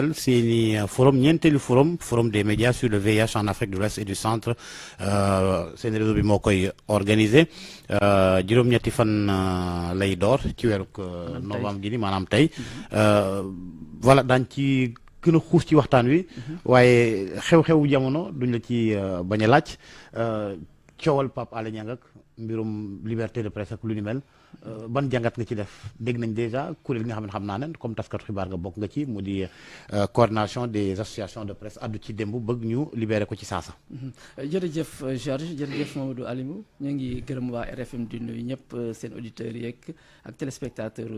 seeni forum ñeenteelu forum des médias sur le VIH en Afrique de l'Ouest et du Centre seen réseau bi moo koy organisé juróom-ñetti fan lay door ci weeru novembre gi ni maanaam tey voilà daañ ci gën a xuus ci waxtaan wi waaye xew-xewu jamono duñ la ci bañ a laaj coowal Pape Alé Niang ak mbirum liberté de presse ak lu ni mel ban jàngat nga ci def dégg nañ déjà kuréel gi nga xam naa ne comme taskatu xibaar nga bokk nga ci mu di coordination des associations de presse addu ci démb bëgg ñu libéré ko ci saasa. jërëjëf Georges jërëjëf Mamadou Alimou ñu ngi gërëm waa RFM di nuyu ñëpp seen auditeurs yeeg ak téléspectateurs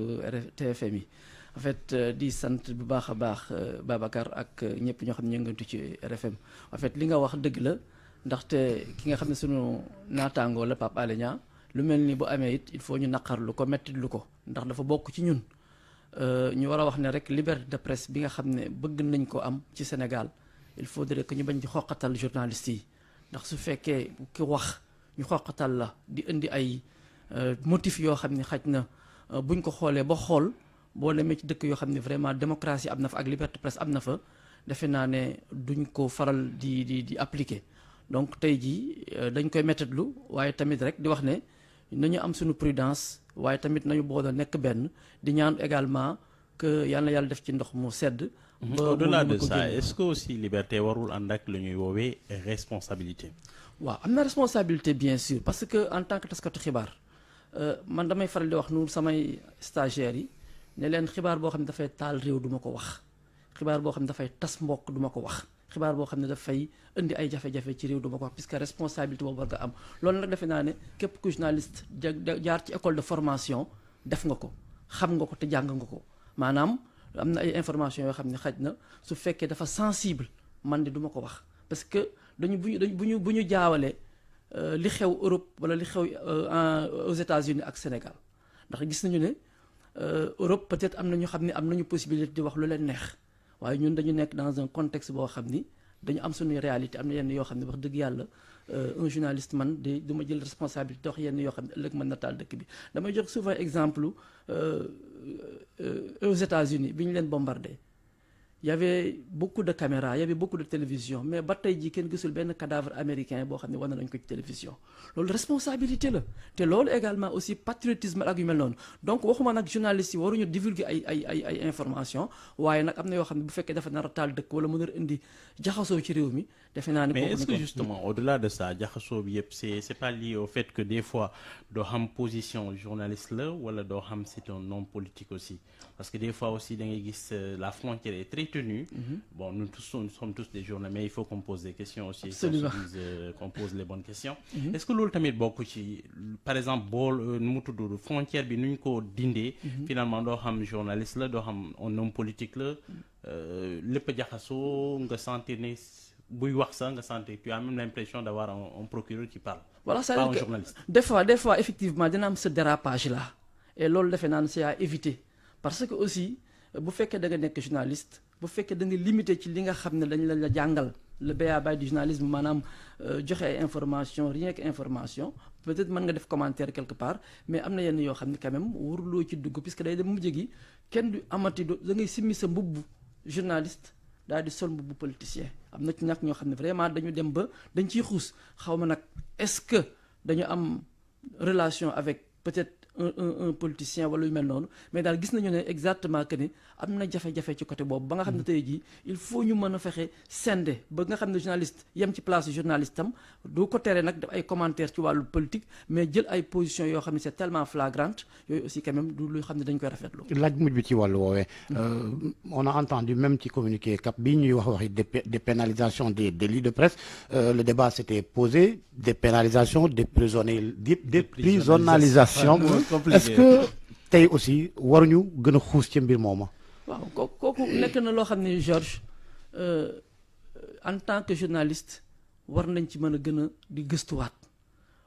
TFM yi en fait di sant bu baax a baax Babacar ak ñëpp ñoo xam ne ñu ngi ci RFM en fait li nga wax dëgg la ndaxte ki nga xam ne sunu naataangoo la Pape Alé Niang lu mel ni bu amee it il faut ñu naqarlu ko mettitlu ko ndax dafa bokk ci ñun ñu war a wax ne rek liberté de presse bi nga xam ne bëgg nañ ko am ci Sénégal il faudrait que ñu bañ di xoqatal journalistes yi ndax su fekkee ki wax ñu xoqatal la di indi ay motifs yoo xam ne xaj na buñ ko xoolee ba xool boo demee ci dëkk yoo xam ne vraiment démocratie am na fa ak liberté de presse am na fa defe naa ne duñ ko faral di appliquer donc tey jii dañ koy mettitlu waaye tamit rek di wax ne nañu am suñu prudence waaye tamit nañu boole nekk benn di ñaan également que yal na yàlla def ci ndox mu sedd. Au-delà de ça est-ce que aussi liberté warul ànd ak lu ñuy woowee responsabilité. waaw am na responsabilité bien sûr parce que en tant que taskatu xibaar man damay faral di wax nu samay stagiaires yi ne leen xibaar boo xam ne dafay taal réew du ma ko wax xibaar boo xam ne dafay tas mbokk du ma ko wax. xibaar boo xam ne dafay indi ay jafe-jafe ci réew du ma ko wax puisque responsabilité boobu war nga am loolu nag defe naa ne képp ku journaliste jaar ci école de formation def nga ko xam nga ko te jàng nga ko maanaam am na ay information yoo xam ne xaj na su fekkee dafa sensible man de du ma ko wax parce que dañu bu ñu jaawale li xew Europe wala li xew aux États-Unis ak Sénégal ndax gis nañu ne Europe peut-être am na ñu xam ne am nañu possibilité di wax lu leen neex waaye ñun dañu nekk dans un contexte boo xam ni dañu am suñuy réalité am na yenn yoo xam ne wax dëgg yàlla un journaliste man de du ma jël responsabilité wax yenn yoo xam ne ëllëg mën na taal dëkk bi damay jox souvent exemple aux États-Unis bi ñu leen bombardé y avait beaucoup de caméras y avait beaucoup de télévision mais ba tey jii kenn gisul benn cadavre américain boo xam ne wane nañ ko ci télévision loolu responsabilité la te loolu également aussi patriotisme ak yu mel noonu donc waxuma nag journalistes yi waruñu divulguer ay information waaye nag am na yoo xam ne bu fekkee dafa nar a taal dëkk wala mën a indi jaxasoo ci réew mi defe naa ne. mais est-ce que justement au-delà de ça jaxasoo bi yëpp c'est pas lié au fait que des fois doo xam position journaliste la wala doo xam c'est un homme politique aussi parce que des fois aussi da ngay gis la frontière est très tenue. Bon nous sommes tous des journalistes mais il faut qu'on pose des questions aussi. Absolument. Qu'on pose les bonnes questions. Est-ce que loolu tamit bokk ci par exemple bool nu mu tudd frontière bi nu ñu ko dindee. finalement doo xam journaliste la doo xam un homme politique la lépp jaxasoo nga sentir ne buy wax sax nga sentir tu as même l'impression d'avoir un procureur qui parle. voilà pas un journaliste. des fois effectivement dina am ce dérapage là et loolu defe naa ne c'est à éviter parce que aussi bu fekkee da nga nekk journaliste bu fekkee da nga limité ci li nga xam ne dañ la jàngal le b.a.-ba du journalisme maanaam joxe ay information rien que information peut-être mën nga def commentaire quelque part mais am na yenn yoo xam ne quand même waruloo ci dugg puisque day dem mujj gi kenn du amati da ngay simmi sa mbubbu journaliste daal di sol mbubbu politicien am na ci nag ñoo xam ne vraiment dañu dem ba dañ ciy xuus xaw ma nag est-ce que dañu am relation avec peut-être un politicien wala yu mel noonu mais daal gis nañu ne exactement que ni am na jafe-jafe ci côté boobu ba nga xam ne tey jii il faut ñu mën a fexe sende ba nga xam ne journaliste yem ci place journaliste am du ko tere nag def ay commentaires ci wàllu politique mais jël ay positions yoo xam ne c'est tellement flagrante yooyu aussi quand même du luy xam ne dañ koy rafetlu. laaj mujj bi ci wàllu woowee on a entendu même ci communiqué CAP bi ñuy waxi dépénalisation des délits de presse le débat s'était posé dépénalisation déprisonnalisation. Est-ce que tey aussi waruñu gën a xuus ci mbir mooma. waaw kooku nekk na loo xam ne Georges en tant que journaliste war nañ ci mën a gën a di gëstuwaat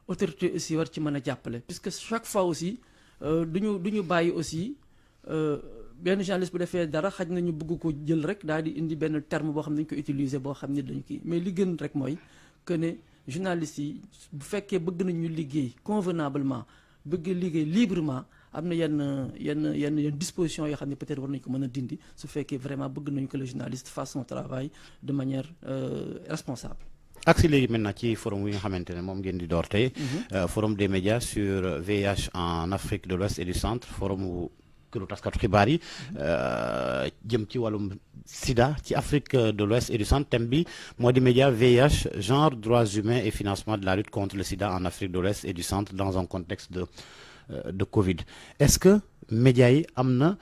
autorité aussi war ci mën a jàppale puisque chaque fois aussi du ñu bàyyi aussi benn journaliste bu defee dara xaj nañu bëgg ko jël rek daal di indi benn terme boo xam ne dañ ko utiliser boo xam ne dañ kii mais li gën rek mooy que ne journalistes yi bu fekkee bëgg nañu liggéey convenablement bëgg liggéey librement am na yenn disposition yoo xam ne peut-être war nañu ko mën a dindi su fekkee vraiment bëgg nañu que le journaliste fasse son travail de manière responsable. ak si léegi maintenant ci forum yi nga xamante ne moom ngeen di door tey. forum des médias sur VIH en Afrique de l'Ouest et du Centre forum këru taskatu xibaar yi jëm ci wàllum sida ci Afrique de l'Ouest et du Centre thème bi moo di média VIH genre droits humains et financement de la lutte contre le sida en Afrique de l'Ouest et du Centre dans un contexte de Covid. Est-ce que médias yi am na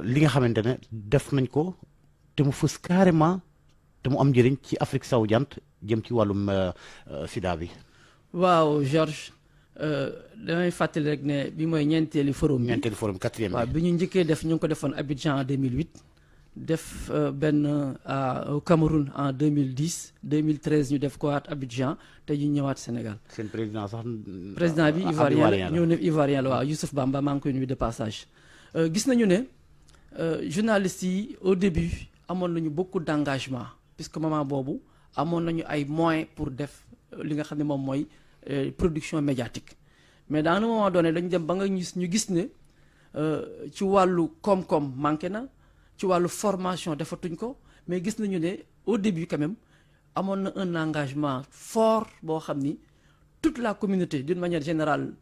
li nga xamante ne def nañ ko te mu fës carrément te mu am njëriñ ci Afrique sowu jant jëm ci wàllum sida bi. waaw Georges damay fàttali rek ne bi mooy ñeenteeli forum bi. ñeenteeli forum quatrième bi. waaw bi ñu njëkkee def ñu ngi ko defoon Abidjan en 2008 def benn au Cameroun en 2010 2013 ñu def ko at Abidjan te ñu ñëwaat Sénégal. seen président sax. président bi Ivoirien la ñëw ne Ivoirien la waaw Youssouf Bamba maa ngi koy nuyu de passage. gis nañu ne journalistes yi au début amoon nañu beaucoup d'engagement puisque moment boobu amoon nañu ay moyens pour def li nga xam ne moom mooy production médiatique mais dans un moment donné dañu dem ba nga ñu gis ne ci wàllu koom-koom manqué na ci wàllu formation defatuñ ko mais gis nañu ne au début quand même amoon na un engagement fort boo xam ni toute la communauté d'une manière générale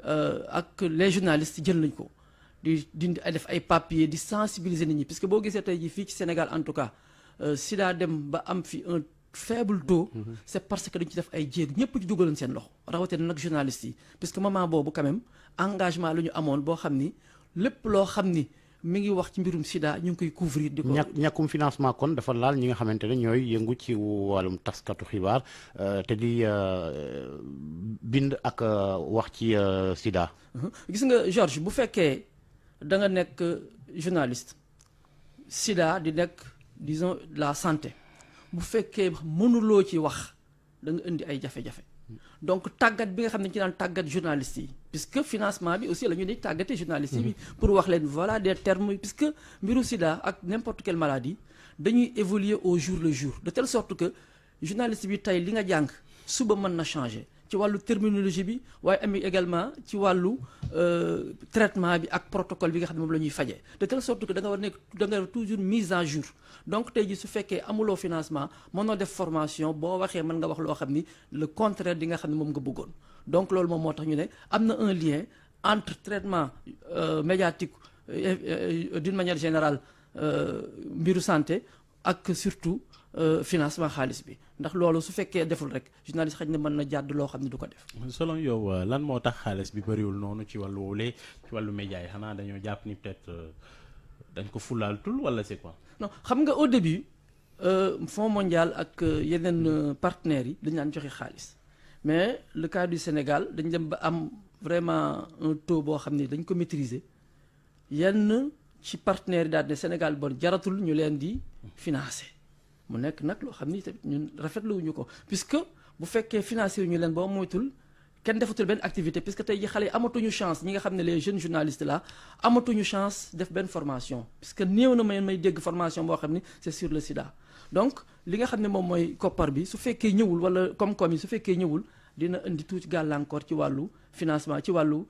ak les journalistes jël nañ ko di def ay papiers di sensibiliser nit ñi puisque boo gisee tey jii fii ci Sénégal en tout cas sida dem ba am fi un faible taux c'est parce que dañu ci def ay jéeg ñëpp ci dugaloon seen loxo rawatina nag journalistes yi puisque moment boobu quand même engagement la ñu amoon boo xam ni lépp loo xam ni mi ngi wax ci mbirum sida ñu ngi koy couvrir di ko ñàkkum financement kon dafa laal ñi nga xamante ne ñooy yëngu ci wàllum taskatu xibaar te di bind ak wax ci sida. gis nga Georges bu fekkee da nga nekk journaliste sida di nekk disons la santé bu fekkee mënuloo ci wax da nga indi ay jafe-jafe donc tàggat bi nga xam ne ci daan tàggat journalistes yi puisque financement bi aussi la ñu di tàggatee journalistes yi pour wax leen voilà des termes puisque mbiru sida ak n'importe quelle maladie dañuy évoluer au jour le jour de telle sorte que journaliste bi tey li nga jàng suba mën na changer ci wàllu terminologie bi waaye am également ci wàllu traitement bi ak protocole bi nga xam ne moom la ñuy fajee de telle sorte que da nga war nekk da nga war toujours mise à jour donc tey ji su fekkee amuloo financement mënoo def formation boo waxee mën nga wax loo xam ni le contraire di nga xam ne moom nga bëggoon donc loolu moom moo tax ñu ne am na un lien entre traitement médiatique d'une manière générale mbiru santé ak surtout financement xaalis bi ndax loolu su fekkee deful rek journaliste xëy na mën na jàdd loo xam ne du ko def. selon yow lan moo tax xaalis bi bëriwul noonu ci wàllu woowulee ci wàllu média yi xanaa dañoo jàpp ni peut-être dañ ko fulaaltul wala c'est quoi. non xam nga au début Fonds mondial ak yeneen partenaires yi dañu daan joxe xaalis mais le cas du Sénégal dañ dem ba am vraiment un taux boo xam ne dañ ko maîtriser yenn ci partenaires yi daal ne Sénégal bon jaratul ñu leen di financer. mu nekk nag loo xam ni tamit ñun rafetlu wuñu ko puisque bu fekkee financé wuñu leen boo moytul kenn defatul benn activité puisque tey ji xale yi amatuñu chance ñi nga xam ne les jeunes journalistes là amatuñu chance def benn formation puisque néew na may dégg formation boo xam ni c'est sur le sida donc li nga xam ne moom mooy koppar bi su fekkee ñëwul wala koom-koom yi su fekkee ñëwul dina indi tuuti gàllankoor ci wàllu financement ci wàllu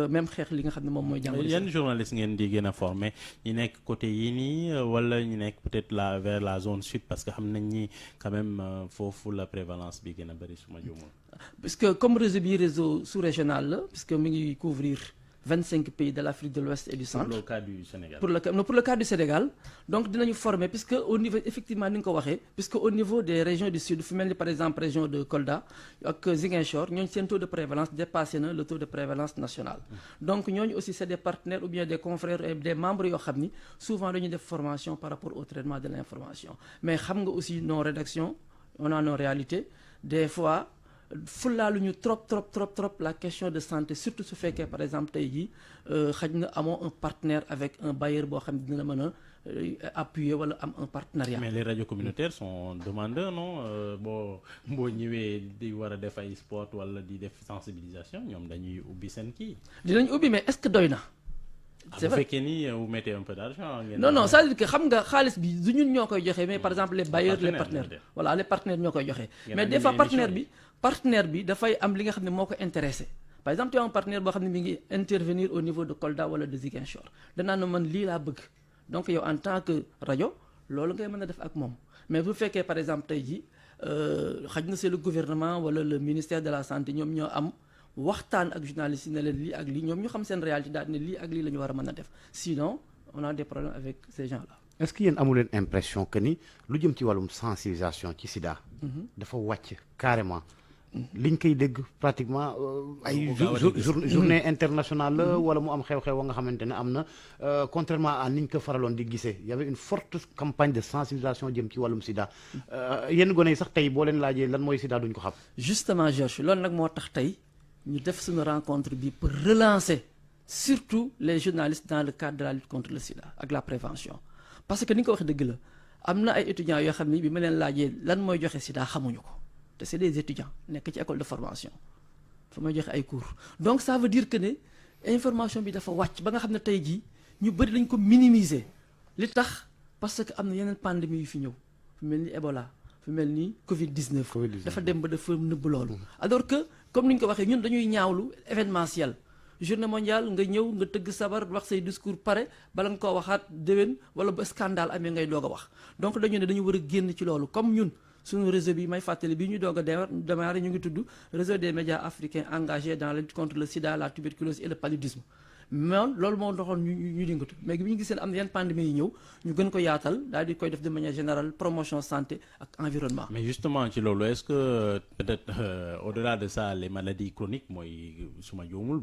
même xeex li nga xam ne moom mooy jàngoro. yan journaliste ngeen di gën a formé ñi nekk côté yi nii wala ñu nekk peut-être là vers la zone sud parce que xam nañ ni quand même foofu la prévalence bi gën a bëri su ma juumul. parce que comme réseau bi réseau sous-régional la puisque mi ngi couvrir 25 pays de l'Afrique de l'Ouest et du Centre. Pour le cas du Sénégal. Pour le cas du Sénégal donc dinañu former puisque au niveau effectivement ni nga ko waxee puisque au niveau des régions du sud fu mel ni par exemple région de Kolda ak Ziguinchor ñooñu seen taux de prévalence dépassé na le taux de prévalence national. donc ñooñu aussi c'est des partenaires ou bien des confrères et des membres yoo xam ni souvent dañuy def formation par rapport au traitement de l'information mais xam nga aussi nos rédactions on a nos réalités des fois. fulaaluñu trop la question de santé surtout su fekkee par exemple tey jii xaj na amoo un partenaire avec un bailleur boo xam ne dina mën a appuyer wala am un partenariat. mais les radios communautaires sont demandeurs non boo ñëwee di war a def ay sport wala di def sensibilisation ñoom dañuy ubbi seen kii. dinañ ubbi mais est-ce que doy na. c'est vrai bu fekkee ni vous mettez un peu d'argent. non c'est-à-dire que xam nga xaalis bi du ñun ñoo koy joxe mais par exemple les bailleurs les partenaires voilà les partenaires ñoo koy joxe. mais des fois partenaire bi dafay am li nga xam ne moo ko intéressé par exemple tu as un partenaire boo xam ne mi ngi intervenir au niveau de Kolda wala de Ziguinchor danaa ne man lii laa bëgg donc yow en tant que rajo loolu ngay mën a def ak moom mais bu fekkee par exemple tey jii xaj na c'est le gouvernement wala le ministère de la santé ñoom ñoo am waxtaan ak journalistes yi ne leen lii ak lii ñoom ñu xam seen réalité daal ne lii ak lii la ñu war a mën a def sinon on a des problèmes avec ces gens-là. est-ce que yéen amu leen impression que ni lu jëm ci wàllum sensibilisation ci sida dafa wàcc carrément liñ koy dégg pratiquement ay journée internationale la wala mu am xew-xew wa nga xamante ne am na contrairement à niñ ko faraloon di gisee y avait une forte campagne de sensibilisation jëm ci wàllum sida yenn gone yi sax tey boo leen laajee lan mooy sida duñ ko xam. justement Georges loolu nag moo tax tey ñu def suñu rencontre bi pour relancer surtout les journalistes dans le cadre de la lutte contre le sida ak la prévention parce que ni nga ko waxee dëgg la am na ay étudiants yoo xam ni bi ma leen laajee lan mooy joxe sida xamuñu ko te c'est des étudiants nekk ci école de formation fa may joxe ay cours donc ça veut dire que ne information bi dafa wàcc ba nga xam ne tey jii ñu bëri dañ ko minimiser li tax parce que am na yeneen pandémie yu fi ñëw fu mel ni Ebola fu mel ni Covid-19 dafa dem ba dafa nëbb loolu alors que comme ni ñu ko waxee ñun dañuy ñaawlu événementiel journée mondiale nga ñëw nga tëgg sabar wax say discours pare bala nga koo waxaat déwén wala ba scandale amee ngay doog a wax donc dañu ne dañu war a génn ci loolu comme ñun suñu réseau bi may fàttali bi ñu doog a démarrer ñu ngi tudd réseau des médias africains engagés dans la lutte contre le sida la tuberculose et le paludisme mais loolu moo doxoon ñu yëngatu mais bi ñu gisee am na yenn pandémie yi ñëw ñu gën ko yaatal daal di koy def de manière générale promotion santé ak environnement. mais justement ci loolu est-ce que peut-être au-delà de ça les maladies chroniques mooy suma juumul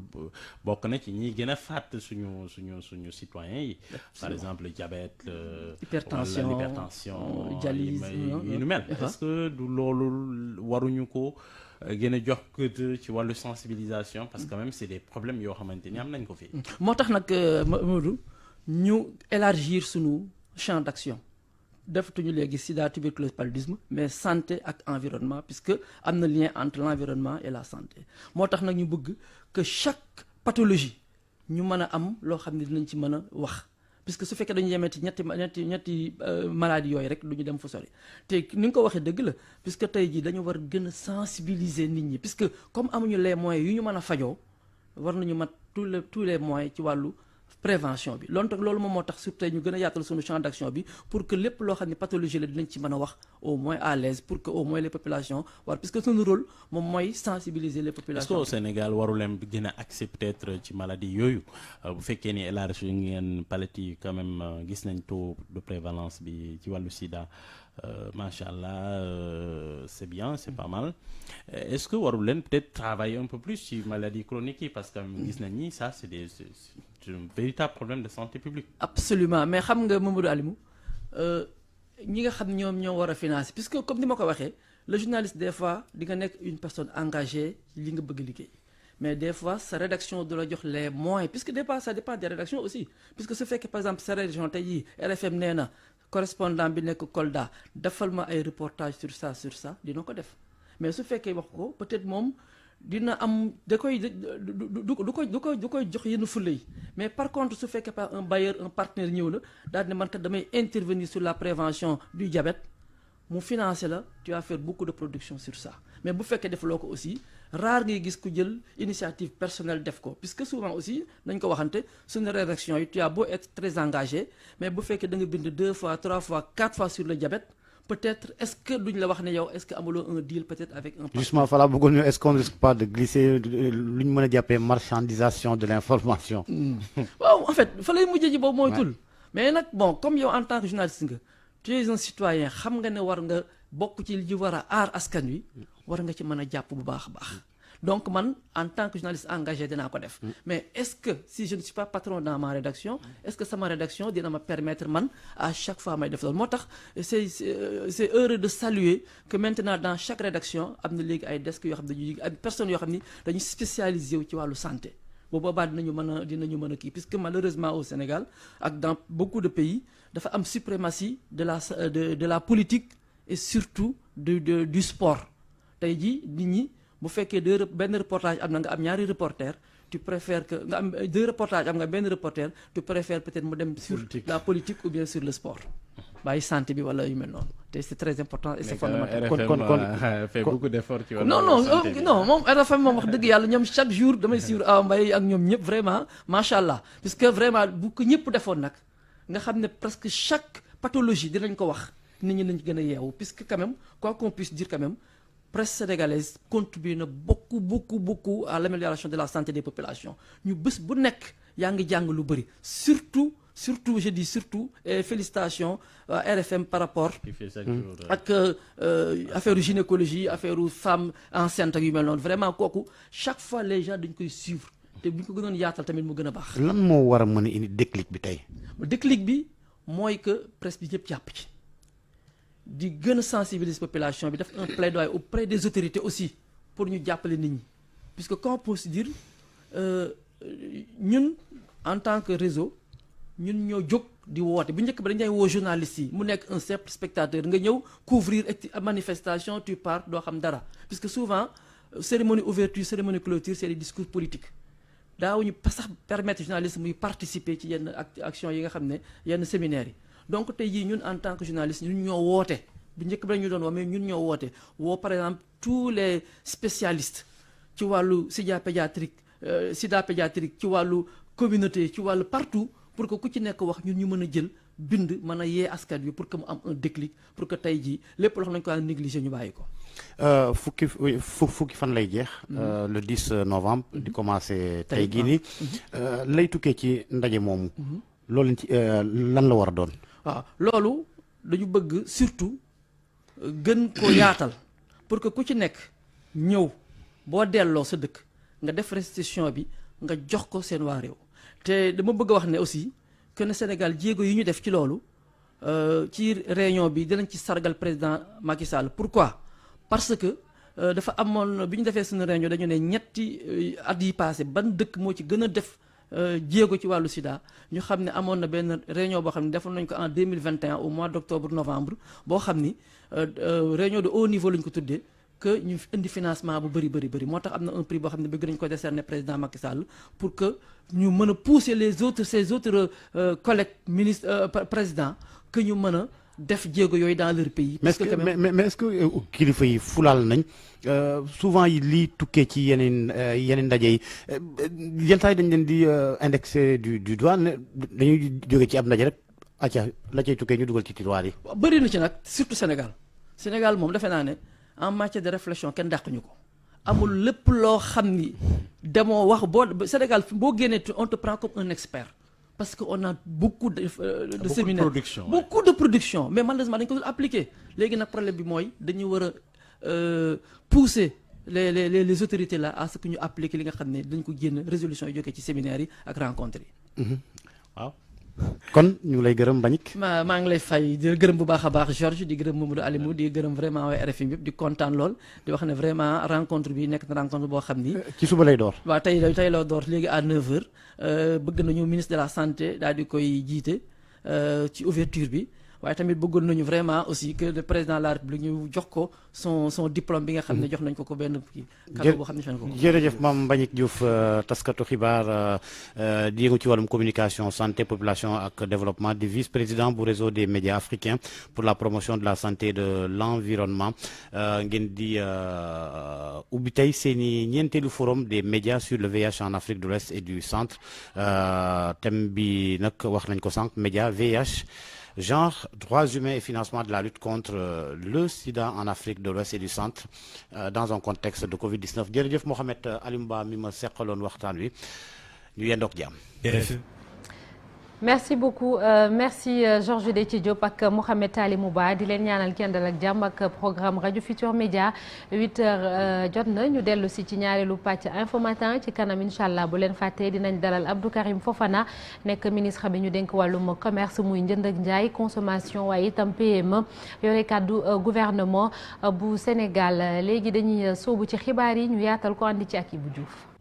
bokk na ci ñi gën a fàtt suñu citoyens yi. par exemple le diabète. hypertension wala l'hypertension dialyse yu nu mel. est-ce que du loolu waruñu ko. gën a jox kër ci wàllu sensibilisation parce que quand même c'est des problèmes yoo xamante ni am nañ ko fi. moo tax nag Mamadou ñu élargir sunu champ d'action defatuñu léegi sida tuberculose paludisme mais santé ak environnement puisque am na lien entre l'environnement et la santé moo tax nag ñu bëgg que chaque pathologie ñu mën a am loo xam ne dinañ ci mën a wax. puisque su fekkee dañu yemee ci ñetti maladie yooyu rek du ñu dem fu sori te ni nga ko waxee dëgg la puisque tey jii dañu war gën a sensibiliser nit ñi puisque comme amuñu les moyens yu ñu mën a fajoo war nañu mat tous les moyens ci wàllu prévention bi loolu moom moo tax surtout tey ñu gën a yaatal suñu champ d'action bi pour que lépp loo xam ne pathologie la dinañ ci mën a wax au moins à l'aise pour que au moins les populations war puisque suñu rôle moom mooy sensibiliser les populations. est-ce que au Sénégal waru leen gën a accès peut-être ci maladie yooyu bu fekkee ni élargi ngeen palette yi quand même gis nañ taux de prévalence bi ci wàllu sida macha allah c'est bien c'est pas mal est-ce que waru leen peut-être travailler un peu plus ci maladie chronique yi parce que gis nañ ni ça c'est un véritable problème de santé publique. absolument mais xam nga Mamadou Alimou ñi nga xam ñoom ñoo war a financer puisque comme ni ma ko waxee le journaliste des fois di nga nekk une personne engagée li nga bëgg liggéey mais des fois sa rédaction du la jox les moyens puisque des fois ça dépend des rédactions aussi puisque su fekkee par exemple sa rédaction tey jii RFM nee na correspondant bi nekk Kolda defal ma ay reportage sur ça dina ko def mais su fekkee wax ko peut-être moom dina am da koy du koy jox yenn fulla yi mais par contre su fekkee pas un bailleur un partenaire ñëw na daal ne man kat damay intervenir sur la prévention du diabète mu financer la tu vas faire beaucoup de production sur ça mais bu fekkee defloo ko aussi rare ngay gis ku jël initiative personnelle def ko puisque souvent aussi nañ ko waxante suñu rédaction yi tu as beau être très engagé mais bu fekkee da nga bind 2 fois 3 fois 4 fois sur le diabète peut-être est-ce que duñ la wax ne yow est-ce que amuloo un deal peut-être avec un. justement fala bëggoon ñu est-ce qu'on risque pas de glisser lu ñu mën a jàppee marchandisation de l'information. waaw en fait fa lay mujjee ji boobu mooy tul mais nag bon comme yow en tant que journaliste nga tu es un citoyen xam nga ne war nga bokk ci li war a aar askan wi war nga ci mën a jàpp bu baax a baax donc man en tant que journaliste engagé dinaa ko def mais est-ce que si je ne suis pas patron dans ma rédaction est-ce que sama rédaction dina ma permettre man à chaque fois may def loolu moo tax c'est heureux de saluer que maintenant dans chaque rédaction am na léegi ay desk yoo xam ne dañuy ay personnes yoo xam ni dañuy spécialisé wu ci wàllu santé bu boobaa dinañu mën a kii puisque malheureusement au Sénégal ak dans beaucoup de pays dafa am suprématie de la politique et surtout du sport tey jii nit ñi bu fekkee benn reportage am na nga am ñaari reporter tu préfères que nga am 2 reportages am nga benn reporter tu préfères peut-être mu dem sur la politique ou bien sur le sport bàyyi santé bi wala yu mel noonu te c'est très important et c'est fondamental. RFM fait beaucoup d'efforts ci wàllu non moom RFM moom wax dëgg yàlla ñoom chaque jour damay suivre Awa Mbaye ak ñoom ñëpp vraiment macha allah puisque vraiment bu ko ñëpp defoon nag nga xam ne presque chaque pathologie dinañ ko wax nit ñi nañ gën a yeewu puisque quand même quoi qu'on puisse dire quand même presse sénégalaise contribue na beaucoup à l'amélioration de la santé des populations ñu bés bu nekk yaa ngi jàng lu bëri surtout je dis surtout et félicitations à RFM par rapport ak affaire gynécologie affaire femme enceinte ak yu mel noonu vraiment kooku chaque fois les gens dañ koy suivre te bu ñu ko gënoon yaatal tamit mu gën a baax. lan moo war a mën a indi déclic bi tey. déclic bi mooy que presse bi yëpp jàpp ci di gën a sensibiliser population bi def un plaidoyer auprès des autorités aussi pour ñu jàppale nit ñi puisque comme on peut se dire ñun en tant que réseau. ñun ñoo jóg di woote bu njëkk ba dañuy woo journalistes yi mu nekk un simple spectateur nga ñëw couvrir manifestation tu pars doo xam dara puisque souvent cérémonie ouverture cérémonie clôture c'est des discours politiques daawuñu sax permettre journaliste muy participer ci yenn action yi nga xam ne yenn séminaires yi donc tey jii ñun en tant que journaliste ñun ñoo woote bu njëkk ba ñu doon wax mais ñun ñoo woote woo par exemple tous les spécialistes ci wàllu sida pédiatrique ci wàllu communauté ci wàllu partout pour que ku ci nekk wax ñun ñu mën a jël bind mën a yee askan wi pour que mu am un déclic pour que tey jii lépp loo xam nañu ko négligé ñu bàyyi ko. fukki fan lay jeex. le 10 novembre. di commencé tey jii nii. lay tukkee ci ndaje moomu. loolu ci lan la war a doon. waaw loolu dañu bëgg surtout gën ko yaatal pour que ku ci nekk ñëw boo delloo sa dëkk nga def restitution bi nga jox ko seen waa réew. te dama bëgg a wax ne aussi que ne Sénégal jéego yi ñu def ci loolu ci réunion bi dinañ ci sargal président Macky Sall pourquoi parce que dafa amoon bi ñu defee suñu réunion dañu ne ñetti at yi passé ban dëkk moo ci gën a def jéego ci wàllu sida ñu xam ne amoon na benn réunion boo xam ne defoon nañ ko en 2021 au mois d'octobre novembre boo xam ni réunion de haut niveau lañ ko tuddee que ñu indi financement bu bëri moo tax am na un prix boo xam ne bëgg nañ ko décerner président Macky Sall pour que ñu mën a pousser ces autres collègues ministres présidents que ñu mën a def jéego yooyu dans leur pays. mais est-ce que kilifa yi fulaal nañ souvent yi lii tukkee ci yeneen ndaje yi yenn saa yi dañ leen di indexé du doigt dañuy jóge ci ab ndaje rek acca la cay tukkee ñu dugal ci tiroir yi. bëri na ci nag surtout Sénégal moom defe naa ne. en matière de réflexion kenn dàquñu ko amul lépp loo xam ni demoo wax boo Sénégal boo génnee on te prend comme un expert parce que on a beaucoup de séminaires beaucoup de production mais malheureusement dañ ko dul appliquer léegi nag problème bi mooy dañu war a pousser les autorités là à ce que ñu appliquer li nga xam ne dañ ko génn résolution yi jógee ci séminaires yi ak rencontres yi waaw kon ñu ngi lay gërëm Mbagnick. maa ngi lay fay di gërëm bu baax a baax Georges di gërëm Mamadou Alimou di gërëm vraiment waa RFM yëpp di kontaan lool di wax ne vraiment rencontre bi nekk na rencontre boo xam ni. ci suba lay door. waaw tey la door léegi à 9h bëgg nañu ministre de la santé daal di koy jiite ci ouverture bi waaye tamit bëggoon nañu vraiment aussi que le président de la République ñu jox ko son diplôme bi nga xam ne jox nañ ko benn kii. cadeau boo xam ne jox nañ ko. jërëjëf Mame Mbagnick Diouf taskatu xibaar di yëngu ci wàllum communication santé population ak développement di vice-président bu réseau des médias africains pour la promotion de la santé et de l'environnement ngeen di ubbi tey seeni ñeenteelu forum des médias sur le VIH en Afrique de l'Ouest et du Centre thème bi nag wax nañ ko sànq média VIH. Genre, droits humains et financement de la lutte contre le sida en Afrique de l'Ouest et du Centre dans un contexte de Covid-19 jërëjëf Mohamed Alioune Ba mi ma seqaloon waxtaan wi ñu yendook jàmm. merci beaucoup merci Georges Déthié Diop ak Mohamed Alimou Ba di leen ñaanal kenn dal ak jàmm ak programme rajo Futur Média 8h jot na ñu dellu si ci ñaareelu pàcc info matin ci kanam incha allah bu leen fàttee dinañ dalal Abdou Karim Fofana nekk ministre bi ñu dénk wàllum commerce muy njënd ak njaay consommation waaye itam PME yore kàddu gouvernement bu Sénégal léegi dañuy sóobu ci xibaar yi ñu yaatal ko andi ci ak Ibou Diouf.